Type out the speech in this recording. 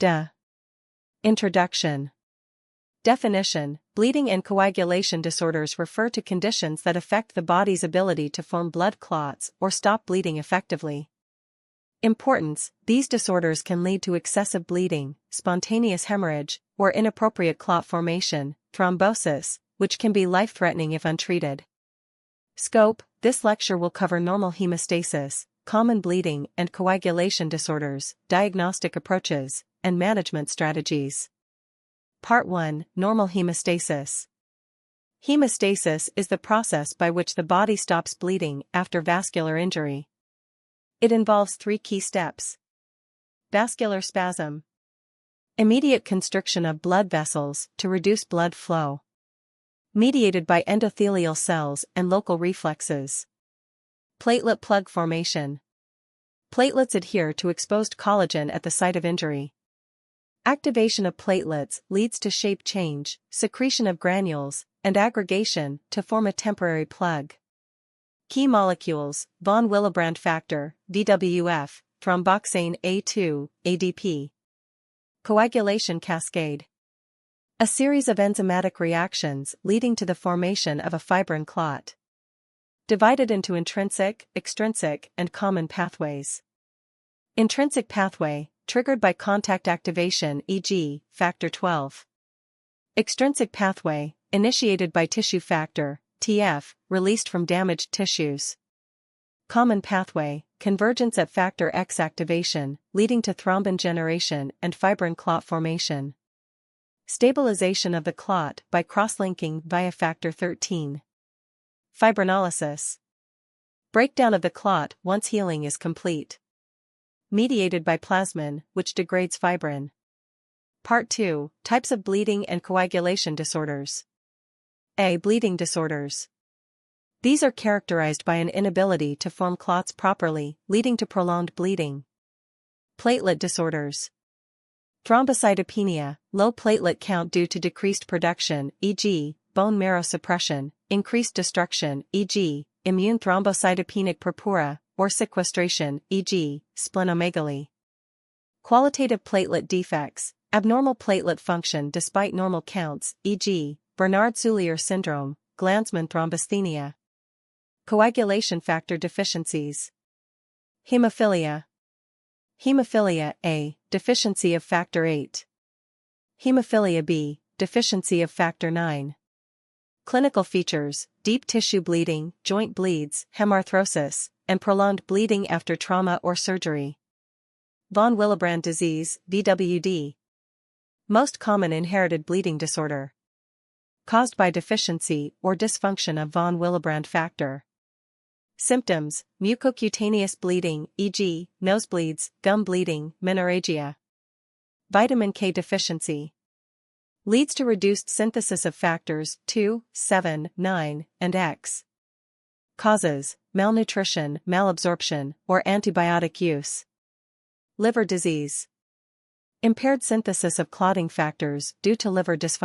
Duh. Introduction. Definition: bleeding and coagulation disorders refer to conditions that affect the body's ability to form blood clots or stop bleeding effectively. Importance: these disorders can lead to excessive bleeding, spontaneous hemorrhage, or inappropriate clot formation, thrombosis, which can be life-threatening if untreated. Scope: this lecture will cover normal hemostasis, common bleeding and coagulation disorders, diagnostic approaches, and management strategies. Part 1: Normal hemostasis. Hemostasis is the process by which the body stops bleeding after vascular injury. It involves 3 key steps. Vascular spasm. Immediate constriction of blood vessels to reduce blood flow. Mediated by endothelial cells and local reflexes. Platelet plug formation. Platelets adhere to exposed collagen at the site of injury. Activation of platelets leads to shape change, secretion of granules, and aggregation to form a temporary plug. Key molecules: von Willebrand factor, VWF, thromboxane A2, ADP. Coagulation cascade. A series of enzymatic reactions leading to the formation of a fibrin clot. Divided into intrinsic, extrinsic, and common pathways. Intrinsic pathway, triggered by contact activation, e.g., factor 12. Extrinsic pathway, initiated by tissue factor, TF, released from damaged tissues. Common pathway, convergence at factor X activation, leading to thrombin generation and fibrin clot formation. Stabilization of the clot by cross-linking via factor 13. Fibrinolysis. Breakdown of the clot once healing is complete. Mediated by plasmin, which degrades fibrin. Part 2: Types of bleeding and coagulation disorders. A. Bleeding disorders. These are characterized by an inability to form clots properly, leading to prolonged bleeding. Platelet disorders. Thrombocytopenia, low platelet count due to decreased production, e.g., bone marrow suppression, increased destruction, e.g., immune thrombocytopenic purpura, or sequestration, e.g., splenomegaly. Qualitative platelet defects, abnormal platelet function despite normal counts, e.g., Bernard-Soulier syndrome, Glanzmann thrombasthenia. Coagulation factor deficiencies. Hemophilia. Hemophilia A, deficiency of factor 8. Hemophilia B, deficiency of factor 9. Clinical features: deep tissue bleeding, joint bleeds, hemarthrosis, and prolonged bleeding after trauma or surgery. Von Willebrand disease, VWD. Most common inherited bleeding disorder. Caused by deficiency or dysfunction of von Willebrand factor. Symptoms: mucocutaneous bleeding, e.g., nosebleeds, gum bleeding, menorrhagia. Vitamin K deficiency. Leads to reduced synthesis of factors 2, 7, 9, and X. Causes: malnutrition, malabsorption, or antibiotic use. Liver disease. Impaired synthesis of clotting factors due to liver dysfunction.